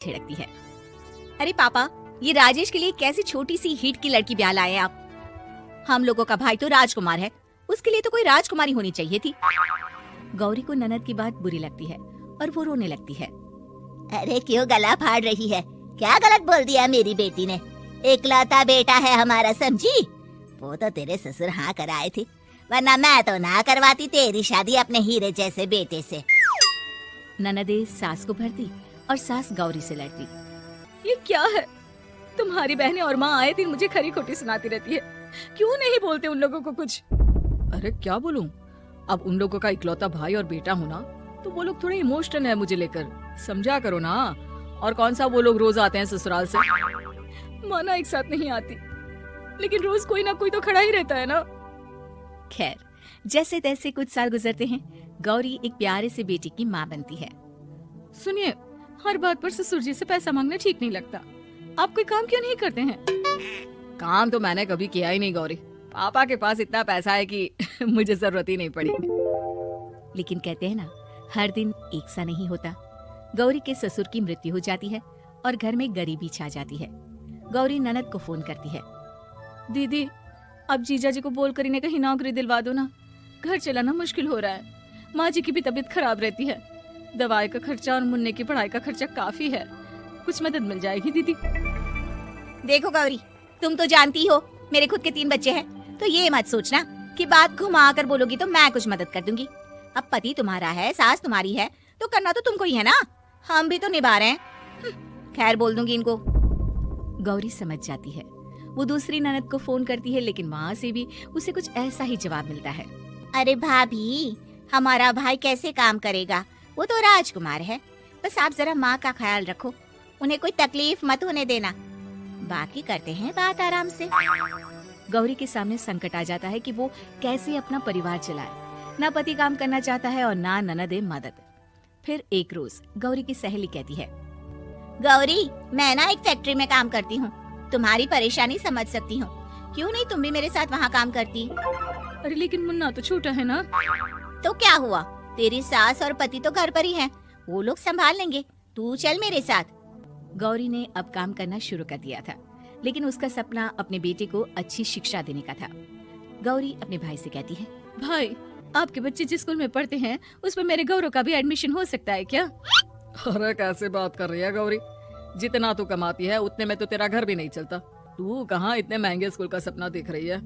छिड़कती है। अरे पापा, ये राजेश के लिए कैसी छोटी सी हिट की लड़की ब्याह लाए आप? हम लोगों का भाई तो राजकुमार है, उसके लिए तो कोई राजकुमारी होनी चाहिए थी। गौरी को ननद की बात बुरी लगती है और वो रोने लगती है। अरे क्यों गला फाड़ रही है? क्या गलत बोल दिया मेरी बेटी ने? इकलौता बेटा है हमारा, समझी? वो तो तेरे ससुर हाँ कराए थे, वरना मैं तो ना करवाती तेरी शादी अपने हीरे जैसे बेटे से। ननदे सास को भरती और सास गौरी से लड़ती। ये क्या है? तुम्हारी बहनें और माँ आए दिन मुझे खरी खोटी सुनाती रहती है। क्यों नहीं बोलते उन लोगों को कुछ? अरे क्या बोलूं? अब उन लोगों का इकलौता भाई और बेटा होना, तो वो लोग थोड़े इमोशनल है मुझे लेकर, समझा करो ना। और कौन सा वो लोग रोज आते हैं ससुराल से? माना एक साथ नहीं आती, लेकिन रोज कोई ना कोई तो खड़ा ही रहता है ना। खैर, जैसे तैसे कुछ साल गुजरते हैं। गौरी एक प्यारे से बेटी की माँ बनती है। सुनिए, हर बात पर ससुर जी से पैसा मांगना ठीक नहीं लगता। आप कोई काम क्यों नहीं करते हैं? काम तो मैंने कभी किया ही नहीं गौरी। पापा के पास इतना पैसा है कि मुझे जरूरत ही नहीं पड़ी। लेकिन कहते हैं ना, हर दिन एक सा नहीं होता। गौरी के ससुर की मृत्यु हो जाती है और घर में गरीबी छा जाती है। गौरी ननद को फोन करती है। दीदी, अब जीजा जी को बोलकर इन्हें कहीं नौकरी दिलवा दो ना, घर चलाना मुश्किल हो रहा है। माँ जी की भी तबीयत खराब रहती है, दवाई का खर्चा और मुन्ने की पढ़ाई का खर्चा काफी है। कुछ मदद मिल जाएगी दीदी। देखो गौरी, तुम तो जानती हो मेरे खुद के 3 बच्चे हैं, तो ये मत सोचना कि बात घुमा कर बोलोगी तो मैं कुछ मदद कर दूंगी। अब पति तुम्हारा है, सास तुम्हारी है, तो करना तो तुमको ही है ना। हम भी तो निभा रहे हैं। खैर, बोल दूंगी इनको। गौरी समझ जाती है। वो दूसरी ननद को फोन करती है, लेकिन वहाँ से भी उसे कुछ ऐसा ही जवाब मिलता है। अरे भाभी, हमारा भाई कैसे काम करेगा? वो तो राजकुमार है। बस आप जरा माँ का ख्याल रखो, उन्हें कोई तकलीफ मत होने देना। बाकी करते हैं बात आराम से। गौरी के सामने संकट आ जाता है कि वो कैसे अपना परिवार चलाए। ना पति काम करना चाहता है और ना ननदे मदद। फिर एक रोज गौरी की सहेली कहती है, गौरी, मैं ना एक फैक्ट्री में काम करती हूँ, तुम्हारी परेशानी समझ सकती हूँ। क्यों नहीं तुम भी मेरे साथ वहाँ काम करती? अरे लेकिन मुन्ना तो छोटा है ना। तो क्या हुआ, तेरी सास और पति तो घर पर ही हैं, वो लोग संभाल लेंगे। तू चल मेरे साथ। गौरी ने अब काम करना शुरू कर दिया था, लेकिन उसका सपना अपने बेटे को अच्छी शिक्षा देने का था। गौरी अपने भाई से कहती है, भाई, आपके बच्चे जिस स्कूल में पढ़ते हैं उस पर मेरे गौरव का भी एडमिशन हो सकता है क्या? अरे कैसे बात कर रही है गौरी? जितना तू कमाती है उतने में तो तेरा घर भी नहीं चलता। तू कहाँ इतने महंगे स्कूल का सपना देख रही है?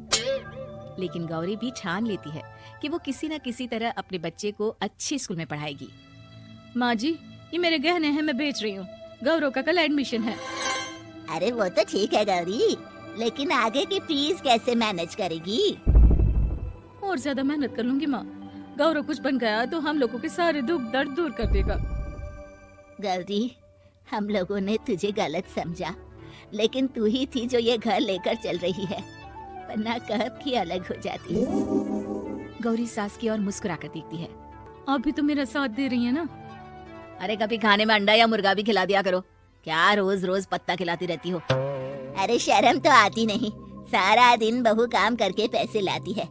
लेकिन गौरी भी ठान लेती है कि वो किसी न किसी तरह अपने बच्चे को अच्छे स्कूल में पढ़ाएगी। माँ जी, ये मेरे गहने हैं, मैं बेच रही हूँ। गौरव का कल एडमिशन है। अरे वो तो ठीक है गौरी, लेकिन आगे की फीस कैसे मैनेज करेगी? और ज्यादा मेहनत कर लूंगी माँ। गौरव कुछ बन गया तो हम लोगों के सारे दुख दर्द दूर कर देगा। गौरी, हम लोगों ने तुझे गलत समझा, लेकिन तू ही थी जो ये घर लेकर चल रही है, वरना कब की अलग हो जाती। गौरी सास की ओर मुस्कुरा कर देखती है। आप भी तो मेरा साथ दे रही है ना। अरे कभी खाने में अंडा या मुर्गा भी खिला दिया करो, क्या रोज रोज पत्ता खिलाती रहती हो? अरे शर्म तो आती नहीं, सारा दिन बहू काम करके पैसे लाती है,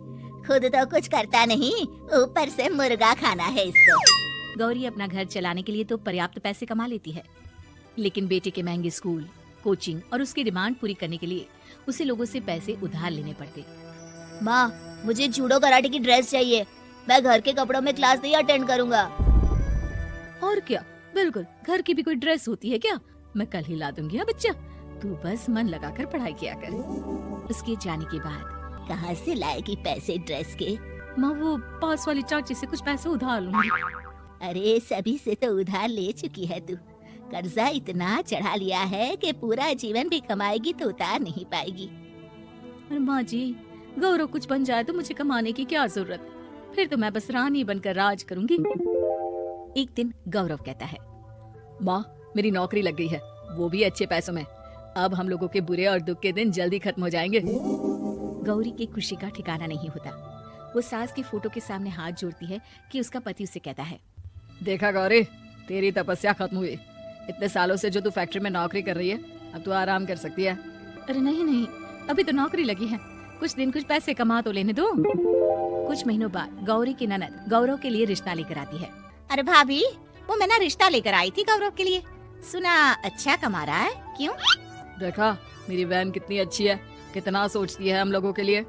खुद तो कुछ करता नहीं, ऊपर से मुर्गा खाना है इसको। गौरी अपना घर चलाने के लिए तो पर्याप्त पैसे कमा लेती है, लेकिन बेटे के महंगे स्कूल, कोचिंग और उसकी डिमांड पूरी करने के लिए उसे लोगों से पैसे उधार लेने पड़ते। माँ, मुझे जूडो कराटे की ड्रेस चाहिए, मैं घर के कपड़ों में क्लास नहीं अटेंड करूँगा। और क्या, बिल्कुल, घर की भी कोई ड्रेस होती है क्या? मैं कल ही ला दूंगी। बच्चा, तू बस मन लगाकर पढ़ाई किया कर। उसके जाने के बाद कहाँ से लाएगी पैसे ड्रेस के? माँ, वो पास वाली चाची से कुछ पैसे उधार लूंगी। अरे सभी से तो उधार ले चुकी है तू, कर्जा इतना चढ़ा लिया है कि पूरा जीवन भी कमाएगी तो उतार नहीं पाएगी। अरे माँ जी, गौरव कुछ बन जाए तो मुझे कमाने की क्या जरूरत? फिर तो मैं बस रानी बनकर राज करूंगी। एक दिन गौरव कहता है, माँ, मेरी नौकरी लग गई है, वो भी अच्छे पैसों में। अब हम लोगों के बुरे और दुख के दिन जल्दी खत्म हो जाएंगे। गौरी की खुशी का ठिकाना नहीं होता। वो सास की फोटो के सामने हाथ जोड़ती है कि उसका पति उसे कहता है, देखा गौरी, तेरी तपस्या खत्म हुई। इतने सालों से जो तू फैक्ट्री में नौकरी कर रही है, अब तू आराम कर सकती है। अरे नहीं नहीं, अभी तो नौकरी लगी है, कुछ दिन कुछ पैसे कमा तो लेने दो। कुछ महीनों बाद गौरी की ननद गौरव के लिए रिश्ता लेकर आती है। अरे भाभी, वो मैं ना रिश्ता लेकर आई थी गौरव के लिए, सुना अच्छा कमा रहा है, क्यों? देखा मेरी बहन कितनी अच्छी है, कितना सोचती है हम लोगों के लिए।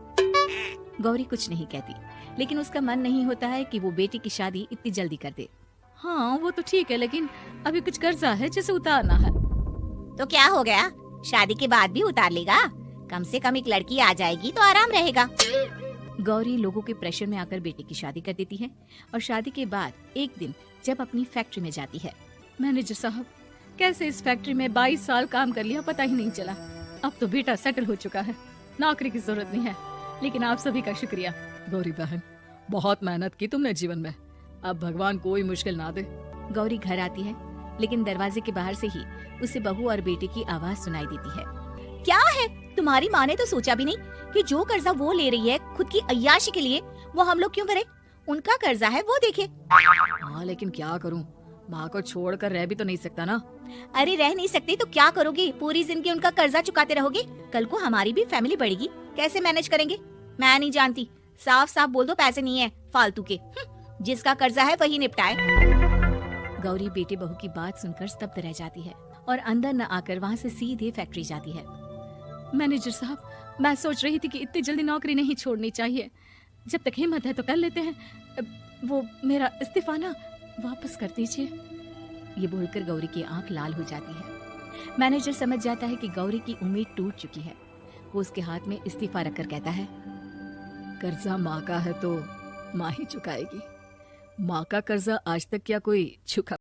गौरी कुछ नहीं कहती, लेकिन उसका मन नहीं होता है कि वो बेटी की शादी इतनी जल्दी कर दे। हाँ वो तो ठीक है, लेकिन अभी कुछ कर्जा है जिसे उतारना है। तो क्या हो गया, शादी के बाद भी उतार लेगा। कम से कम एक लड़की आ जाएगी तो आराम रहेगा। गौरी लोगों के प्रेशर में आकर बेटी की शादी कर देती है और शादी के बाद एक दिन जब अपनी फैक्ट्री में जाती है। मैनेजर साहब, कैसे इस फैक्ट्री में 22 साल काम कर लिया पता ही नहीं चला। अब तो बेटा सेटल हो चुका है, नौकरी की जरूरत नहीं है। लेकिन आप सभी का शुक्रिया। गौरी बहन, बहुत मेहनत की तुमने जीवन में, अब भगवान कोई मुश्किल ना दे। गौरी घर आती है, लेकिन दरवाजे के बाहर से ही उसे बहू और बेटे की आवाज सुनाई देती है। क्या है, तुम्हारी माँ ने तो सोचा भी नहीं कि जो कर्जा वो ले रही है खुद की अय्याशी के लिए, वो हम लोग क्यों भरे? उनका कर्जा है, वो देखे। हाँ लेकिन क्या करूं, माँ को छोड़कर रह भी तो नहीं सकता ना। अरे रह नहीं सकते तो क्या करोगे? पूरी जिंदगी उनका कर्जा चुकाते रहोगे? कल को हमारी भी फैमिली बढ़ेगी, कैसे मैनेज करेंगे? मैं नहीं जानती, साफ साफ बोल दो पैसे नहीं है फालतू के। जिसका कर्जा है वही निपटाए। गौरी बेटे बहू की बात सुनकर स्तब्ध रह जाती है और अंदर न आकर वहाँ से सीधे फैक्ट्री जाती है। मैनेजर साहब, मैं सोच रही थी कि इतनी जल्दी नौकरी नहीं छोड़नी चाहिए, जब तक हिम्मत है तो कर लेते हैं। वो मेरा इस्तीफा ना वापस कर दीजिए। ये बोलकर गौरी की आंख लाल हो जाती है। मैनेजर समझ जाता है कि गौरी की उम्मीद टूट चुकी है। वो उसके हाथ में इस्तीफा रखकर कहता है, कर्जा माँ का है तो माँ ही चुकाएगी। माँ का कर्जा आज तक क्या कोई चुका